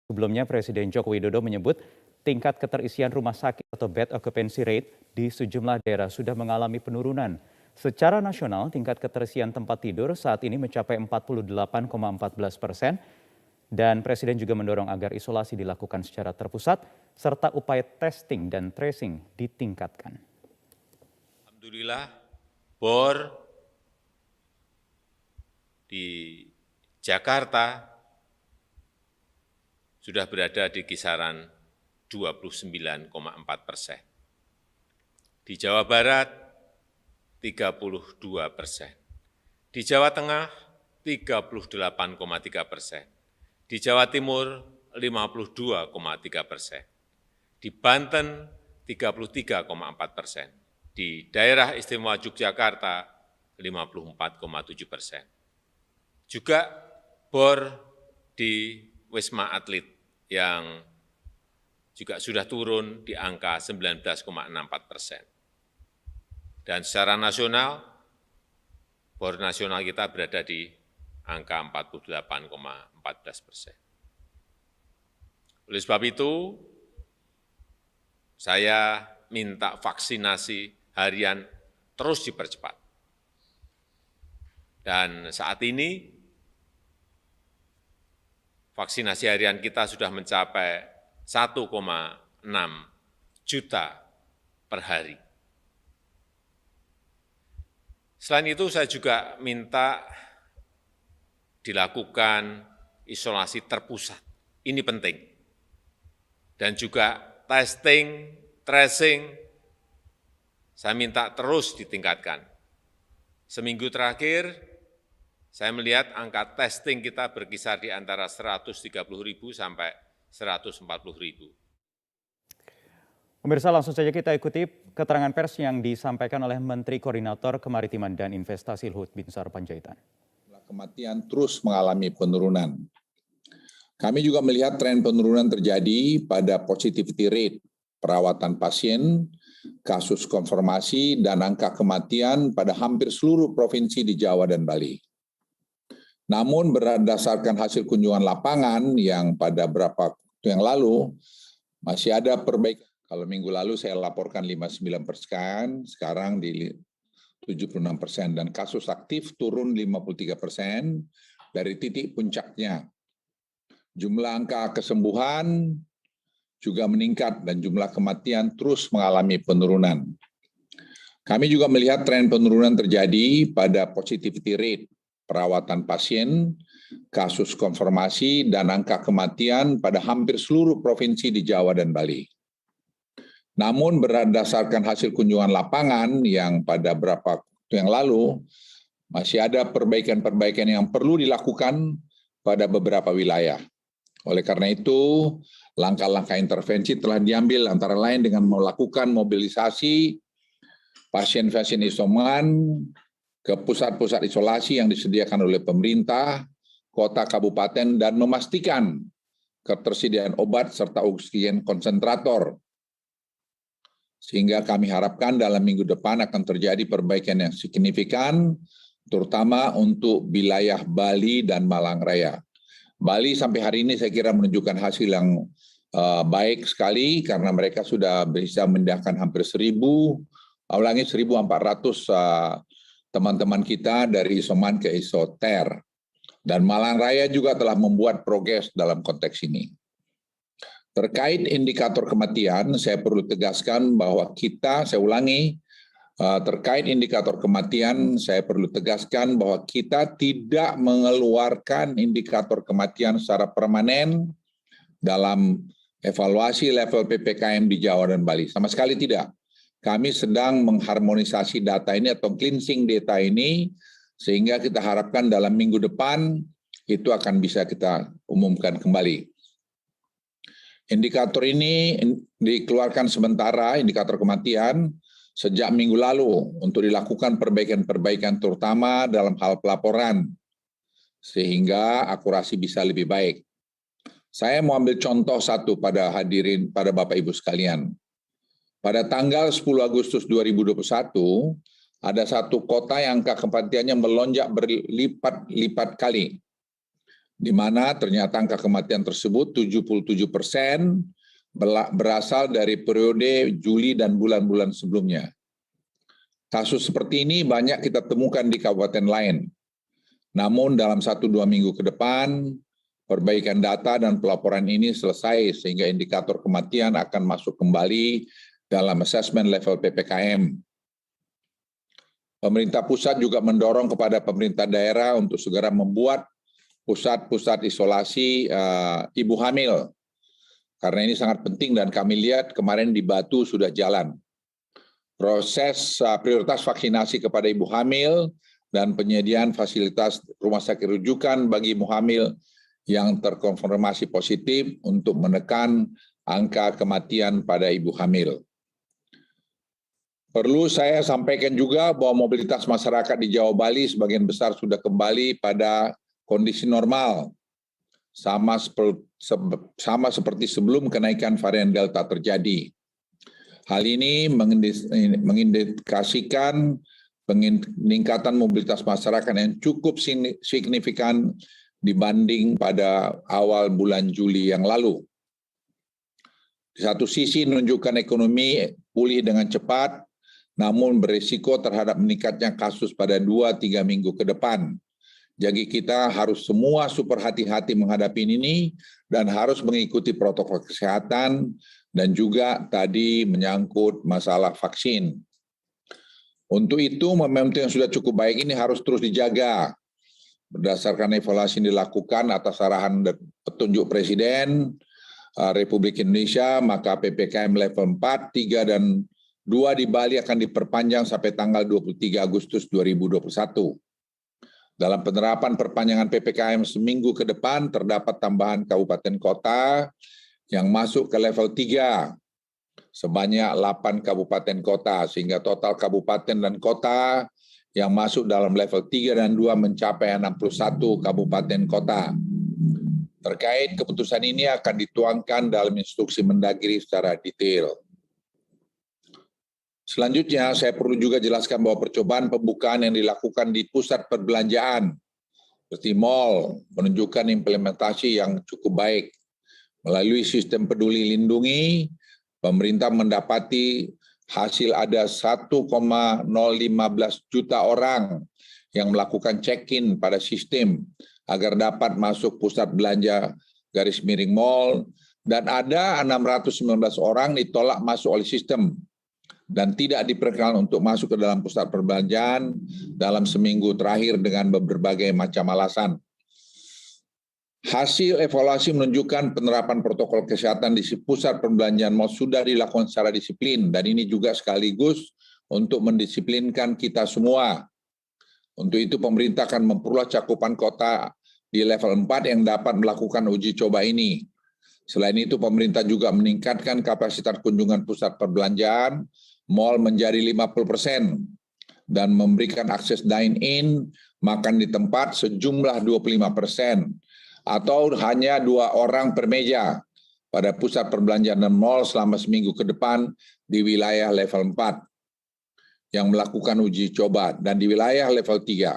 Sebelumnya, Presiden Joko Widodo menyebut tingkat keterisian rumah sakit atau bed occupancy rate di sejumlah daerah sudah mengalami penurunan. Secara nasional, tingkat keterisian tempat tidur saat ini mencapai 48,14%, dan Presiden juga mendorong agar isolasi dilakukan secara terpusat, serta upaya testing dan tracing ditingkatkan. Alhamdulillah, bor di Jakarta sudah berada di kisaran 29,4%. Di Jawa Barat 32%. Di Jawa Tengah 38,3%. Di Jawa Timur 52,3%. Di Banten 33,4%. Di daerah istimewa Yogyakarta 54,7%. Juga bor di Wisma Atlet yang juga sudah turun di angka 19,64%. Dan secara nasional, bor nasional kita berada di angka 48,14%. Oleh sebab itu, saya minta vaksinasi harian terus dipercepat. Dan saat ini, vaksinasi harian kita sudah mencapai 1,6 juta per hari. Selain itu, saya juga minta dilakukan isolasi terpusat. Ini penting. Dan juga testing, tracing, saya minta terus ditingkatkan. Seminggu terakhir, saya melihat angka testing kita berkisar di antara 130.000 sampai 140.000. Pemirsa, langsung saja kita ikuti keterangan pers yang disampaikan oleh Menteri Koordinator Kemaritiman dan Investasi Luhut Binsar Panjaitan. Kematian terus mengalami penurunan. Kami juga melihat tren penurunan terjadi pada positivity rate, perawatan pasien, kasus konfirmasi, dan angka kematian pada hampir seluruh provinsi di Jawa dan Bali. Namun berdasarkan hasil kunjungan lapangan yang pada beberapa waktu yang lalu, masih ada perbaikan. Kalau minggu lalu saya laporkan 59%, sekarang di 76%, dan kasus aktif turun 53% dari titik puncaknya. Jumlah angka kesembuhan juga meningkat dan jumlah kematian terus mengalami penurunan. Kami juga melihat tren penurunan terjadi pada positivity rate, perawatan pasien, kasus konfirmasi, dan angka kematian pada hampir seluruh provinsi di Jawa dan Bali. Namun berdasarkan hasil kunjungan lapangan yang pada beberapa waktu yang lalu, masih ada perbaikan-perbaikan yang perlu dilakukan pada beberapa wilayah. Oleh karena itu, langkah-langkah intervensi telah diambil antara lain dengan melakukan mobilisasi pasien-pasien isoman ke pusat-pusat isolasi yang disediakan oleh pemerintah, kota, kabupaten, dan memastikan ketersediaan obat serta oksigen konsentrator. Sehingga kami harapkan dalam minggu depan akan terjadi perbaikan yang signifikan, terutama untuk wilayah Bali dan Malang Raya. Bali sampai hari ini saya kira menunjukkan hasil yang baik sekali karena mereka sudah bisa memindahkan hampir 1.400 teman-teman kita dari isoman ke isoter. Dan Malang Raya juga telah membuat progres dalam konteks ini. Terkait indikator kematian, saya perlu tegaskan bahwa terkait indikator kematian, saya perlu tegaskan bahwa kita tidak mengeluarkan indikator kematian secara permanen dalam evaluasi level PPKM di Jawa dan Bali. Sama sekali tidak. Kami sedang mengharmonisasi data ini atau cleansing data ini, sehingga kita harapkan dalam minggu depan itu akan bisa kita umumkan kembali. Indikator ini dikeluarkan sementara, indikator kematian, sejak minggu lalu untuk dilakukan perbaikan-perbaikan terutama dalam hal pelaporan, sehingga akurasi bisa lebih baik. Saya mau ambil contoh satu pada Bapak Ibu sekalian. Pada tanggal 10 Agustus 2021, ada satu kota yang angka kematiannya melonjak berlipat-lipat kali. di mana ternyata angka kematian tersebut 77% berasal dari periode Juli dan bulan-bulan sebelumnya. Kasus seperti ini banyak kita temukan di kabupaten lain. Namun dalam 1-2 minggu ke depan, perbaikan data dan pelaporan ini selesai sehingga indikator kematian akan masuk kembali dalam asesmen level PPKM. Pemerintah pusat juga mendorong kepada pemerintah daerah untuk segera membuat pusat-pusat isolasi ibu hamil. Karena ini sangat penting dan kami lihat kemarin di Batu sudah jalan. Proses prioritas vaksinasi kepada ibu hamil dan penyediaan fasilitas rumah sakit rujukan bagi ibu hamil yang terkonfirmasi positif untuk menekan angka kematian pada ibu hamil. Perlu saya sampaikan juga bahwa mobilitas masyarakat di Jawa Bali sebagian besar sudah kembali pada kondisi normal, sama seperti sebelum kenaikan varian Delta terjadi. Hal ini mengindikasikan peningkatan mobilitas masyarakat yang cukup signifikan dibanding pada awal bulan Juli yang lalu. Di satu sisi menunjukkan ekonomi pulih dengan cepat, namun berisiko terhadap meningkatnya kasus pada 2-3 minggu ke depan. Jadi kita harus semua super hati-hati menghadapi ini dan harus mengikuti protokol kesehatan dan juga tadi menyangkut masalah vaksin. Untuk itu momentum yang sudah cukup baik ini harus terus dijaga. Berdasarkan evaluasi yang dilakukan atas arahan dan petunjuk Presiden Republik Indonesia, maka PPKM level 4, 3, dan 2 di Bali akan diperpanjang sampai tanggal 23 Agustus 2021. Dalam penerapan perpanjangan PPKM seminggu ke depan, terdapat tambahan kabupaten kota yang masuk ke level 3, sebanyak 8 kabupaten kota, sehingga total kabupaten dan kota yang masuk dalam level 3 dan 2 mencapai 61 kabupaten kota. Terkait keputusan ini akan dituangkan dalam instruksi Mendagri secara detail. Selanjutnya, saya perlu juga jelaskan bahwa percobaan pembukaan yang dilakukan di pusat perbelanjaan, seperti mal, menunjukkan implementasi yang cukup baik. Melalui sistem peduli lindungi, pemerintah mendapati hasil ada 1,015 juta orang yang melakukan check-in pada sistem agar dapat masuk pusat belanja _mall, dan ada 619 orang ditolak masuk oleh sistem dan tidak diperkenankan untuk masuk ke dalam pusat perbelanjaan dalam seminggu terakhir dengan berbagai macam alasan. Hasil evaluasi menunjukkan penerapan protokol kesehatan di pusat perbelanjaan mal sudah dilakukan secara disiplin, dan ini juga sekaligus untuk mendisiplinkan kita semua. Untuk itu pemerintah akan memperluas cakupan kota di level 4 yang dapat melakukan uji coba ini. Selain itu pemerintah juga meningkatkan kapasitas kunjungan pusat perbelanjaan mal menjadi 50% dan memberikan akses dine-in, makan di tempat sejumlah 25%, atau hanya 2 orang per meja pada pusat perbelanjaan dan mal selama seminggu ke depan di wilayah level 4 yang melakukan uji coba, dan di wilayah level 3.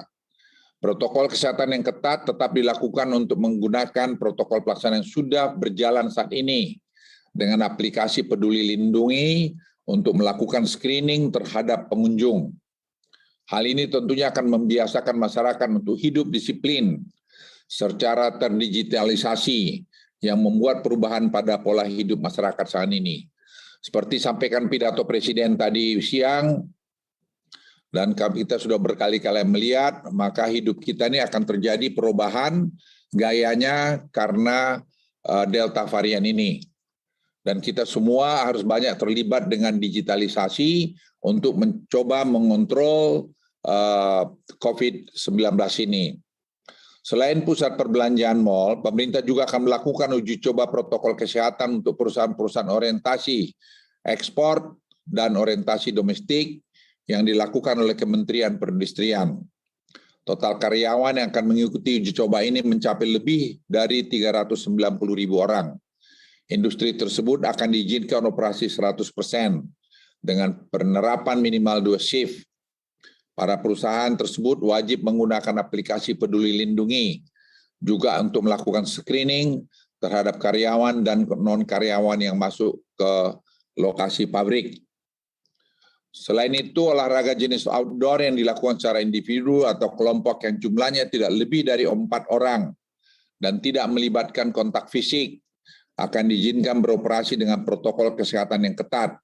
Protokol kesehatan yang ketat tetap dilakukan untuk menggunakan protokol pelaksanaan yang sudah berjalan saat ini dengan aplikasi Peduli Lindungi untuk melakukan screening terhadap pengunjung. Hal ini tentunya akan membiasakan masyarakat untuk hidup disiplin secara terdigitalisasi yang membuat perubahan pada pola hidup masyarakat saat ini. Seperti sampaikan pidato Presiden tadi siang, dan kita sudah berkali-kali melihat, maka hidup kita ini akan terjadi perubahan gayanya karena Delta varian ini. Dan kita semua harus banyak terlibat dengan digitalisasi untuk mencoba mengontrol COVID-19 ini. Selain pusat perbelanjaan mal, pemerintah juga akan melakukan uji coba protokol kesehatan untuk perusahaan-perusahaan orientasi ekspor dan orientasi domestik yang dilakukan oleh Kementerian Perindustrian. Total karyawan yang akan mengikuti uji coba ini mencapai lebih dari 390.000 orang. Industri tersebut akan diizinkan operasi 100% dengan penerapan minimal 2 shift. Para perusahaan tersebut wajib menggunakan aplikasi Peduli Lindungi juga untuk melakukan screening terhadap karyawan dan non-karyawan yang masuk ke lokasi pabrik. Selain itu, olahraga jenis outdoor yang dilakukan secara individu atau kelompok yang jumlahnya tidak lebih dari 4 orang dan tidak melibatkan kontak fisik akan diizinkan beroperasi dengan protokol kesehatan yang ketat.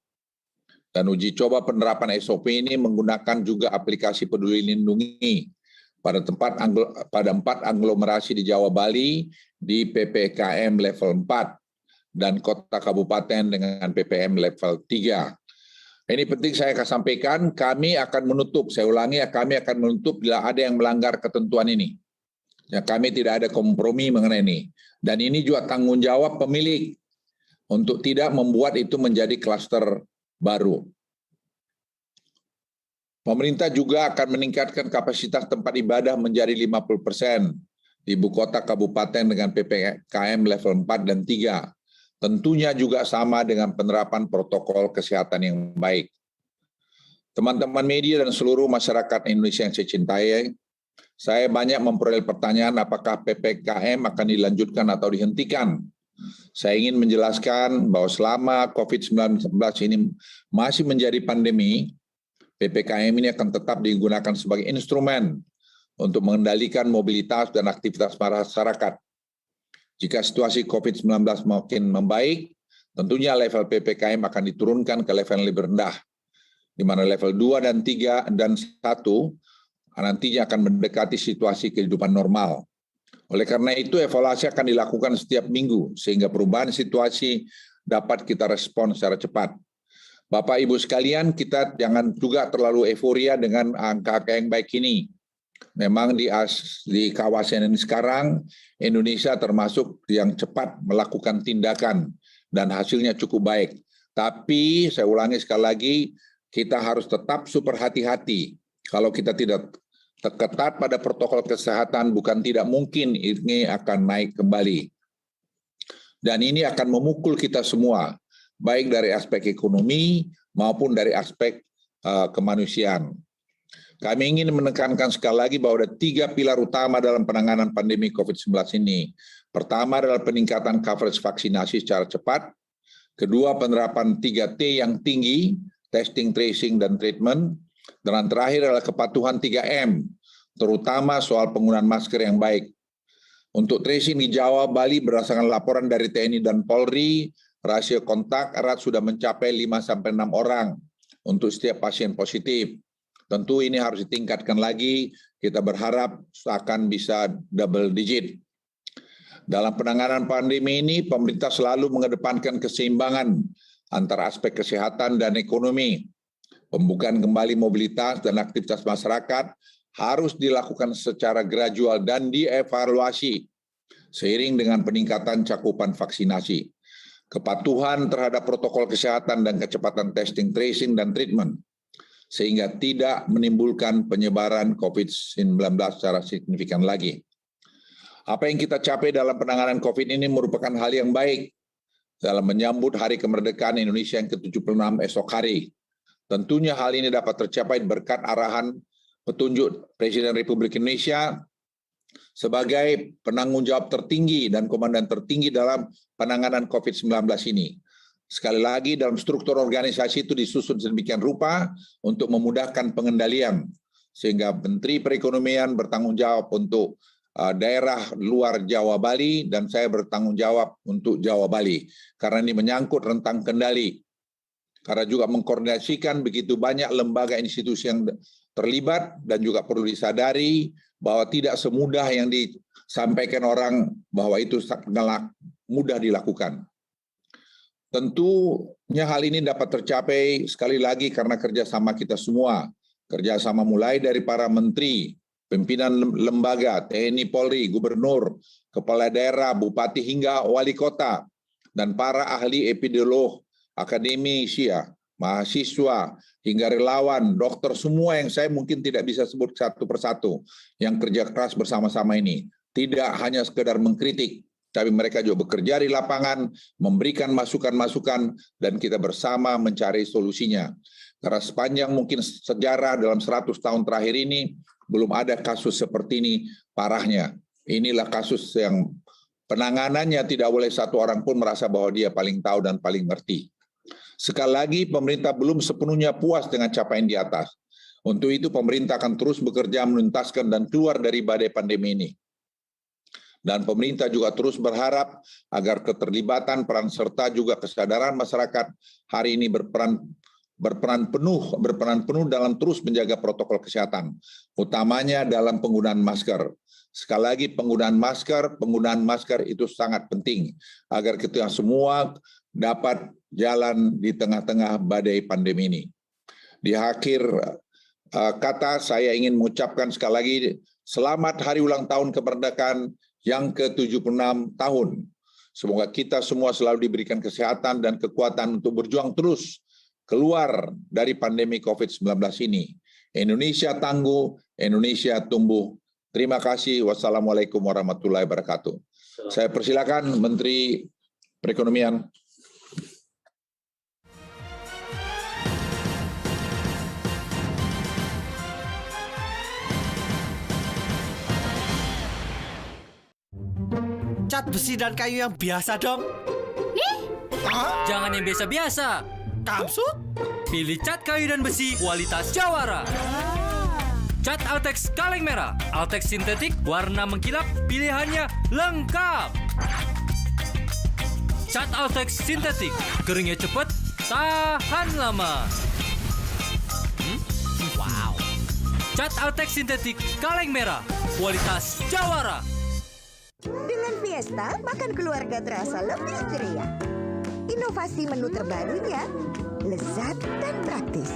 Dan uji coba penerapan SOP ini menggunakan juga aplikasi Peduli Lindungi pada 4 aglomerasi di Jawa Bali di PPKM level 4 dan kota kabupaten dengan PPM level 3. Ini penting saya akan sampaikan, kami akan menutup, saya ulangi ya, kami akan menutup bila ada yang melanggar ketentuan ini. Ya, kami tidak ada kompromi mengenai ini. Dan ini juga tanggung jawab pemilik untuk tidak membuat itu menjadi klaster baru. Pemerintah juga akan meningkatkan kapasitas tempat ibadah menjadi 50% di ibu kota kabupaten dengan PPKM level 4 dan 3. Tentunya juga sama dengan penerapan protokol kesehatan yang baik. Teman-teman media dan seluruh masyarakat Indonesia yang saya cintai, saya banyak memperoleh pertanyaan apakah PPKM akan dilanjutkan atau dihentikan. Saya ingin menjelaskan bahwa selama COVID-19 ini masih menjadi pandemi, PPKM ini akan tetap digunakan sebagai instrumen untuk mengendalikan mobilitas dan aktivitas masyarakat. Jika situasi COVID-19 makin membaik, tentunya level PPKM akan diturunkan ke level yang lebih rendah, di mana level 2 dan 3 dan 1 nantinya akan mendekati situasi kehidupan normal. Oleh karena itu, evaluasi akan dilakukan setiap minggu, sehingga perubahan situasi dapat kita respon secara cepat. Bapak Ibu sekalian, kita jangan juga terlalu euforia dengan angka-angka yang baik ini. Memang di kawasan ini sekarang, Indonesia termasuk yang cepat melakukan tindakan dan hasilnya cukup baik. Tapi saya ulangi sekali lagi, kita harus tetap super hati-hati. Kalau kita tidak ketat pada protokol kesehatan, bukan tidak mungkin ini akan naik kembali. Dan ini akan memukul kita semua, baik dari aspek ekonomi maupun dari aspek kemanusiaan. Kami ingin menekankan sekali lagi bahwa ada 3 pilar utama dalam penanganan pandemi COVID-19 ini. Pertama adalah peningkatan coverage vaksinasi secara cepat. Kedua, penerapan 3T yang tinggi, testing, tracing, dan treatment. Dan terakhir adalah kepatuhan 3M, terutama soal penggunaan masker yang baik. Untuk tracing di Jawa, Bali, berdasarkan laporan dari TNI dan Polri, rasio kontak erat sudah mencapai 5-6 orang untuk setiap pasien positif. Tentu ini harus ditingkatkan lagi, kita berharap akan bisa double digit. Dalam penanganan pandemi ini, pemerintah selalu mengedepankan keseimbangan antara aspek kesehatan dan ekonomi. Pembukaan kembali mobilitas dan aktivitas masyarakat harus dilakukan secara gradual dan dievaluasi seiring dengan peningkatan cakupan vaksinasi, kepatuhan terhadap protokol kesehatan dan kecepatan testing, tracing, dan treatment, sehingga tidak menimbulkan penyebaran COVID-19 secara signifikan lagi. Apa yang kita capai dalam penanganan COVID ini merupakan hal yang baik dalam menyambut Hari Kemerdekaan Indonesia yang ke-76 esok hari. Tentunya hal ini dapat tercapai berkat arahan petunjuk Presiden Republik Indonesia sebagai penanggung jawab tertinggi dan komandan tertinggi dalam penanganan COVID-19 ini. Sekali lagi, dalam struktur organisasi itu disusun sedemikian rupa untuk memudahkan pengendalian, sehingga Menteri Perekonomian bertanggung jawab untuk daerah luar Jawa Bali, dan saya bertanggung jawab untuk Jawa Bali, karena ini menyangkut rentang kendali. Karena juga mengkoordinasikan begitu banyak lembaga institusi yang terlibat, dan juga perlu disadari bahwa tidak semudah yang disampaikan orang bahwa itu sangat mudah dilakukan. Tentunya hal ini dapat tercapai sekali lagi karena kerjasama kita semua. Kerjasama mulai dari para menteri, pimpinan lembaga, TNI, Polri, gubernur, kepala daerah, bupati, hingga wali kota, dan para ahli epidemiolog, akademisi, mahasiswa, hingga relawan, dokter, semua yang saya mungkin tidak bisa sebut satu persatu, yang kerja keras bersama-sama ini. Tidak hanya sekedar mengkritik, tapi mereka juga bekerja di lapangan, memberikan masukan-masukan, dan kita bersama mencari solusinya. Karena sepanjang mungkin sejarah dalam 100 tahun terakhir ini, belum ada kasus seperti ini parahnya. inilah kasus yang penanganannya tidak boleh satu orang pun merasa bahwa dia paling tahu dan paling ngerti. Sekali lagi, pemerintah belum sepenuhnya puas dengan capaian di atas. Untuk itu, pemerintah akan terus bekerja menuntaskan dan keluar dari badai pandemi ini. Dan pemerintah juga terus berharap agar keterlibatan peran serta juga kesadaran masyarakat hari ini berperan penuh dalam terus menjaga protokol kesehatan, utamanya dalam penggunaan masker. Sekali lagi, penggunaan masker itu sangat penting agar kita semua dapat jalan di tengah-tengah badai pandemi ini. Di akhir kata, saya ingin mengucapkan sekali lagi selamat hari ulang tahun kemerdekaan yang ke-76 tahun. Semoga kita semua selalu diberikan kesehatan dan kekuatan untuk berjuang terus keluar dari pandemi COVID-19 ini. Indonesia tangguh, Indonesia tumbuh. Terima kasih. Wassalamualaikum warahmatullahi wabarakatuh. Saya persilakan Menteri Perekonomian. Cat besi dan kayu yang biasa dong. Jangan yang biasa-biasa. Kamsut? Pilih cat kayu dan besi kualitas Jawara. Cat Altex kaleng merah, Altex sintetik warna mengkilap, pilihannya lengkap. Cat Altex sintetik, keringnya cepat, tahan lama. Wow. Cat Altex sintetik kaleng merah, kualitas Jawara. Dengan Fiesta, makan keluarga terasa lebih ceria. Inovasi menu terbarunya, lezat dan praktis.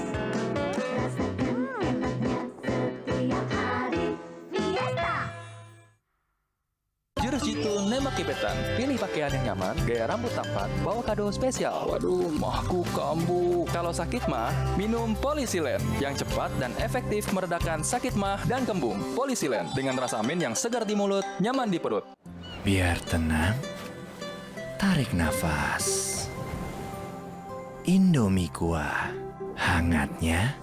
Jurus Jitu nembak gebetan. Pilih pakaian yang nyaman, gaya rambut tampan, bawa kado spesial. Waduh, mahku kambuh. Kalau sakit mah, minum Polisilen yang cepat dan efektif meredakan sakit mah dan kembung. Polisilen dengan rasa amin yang segar di mulut, nyaman di perut. Biar tenang, tarik nafas. Indomie kuah, hangatnya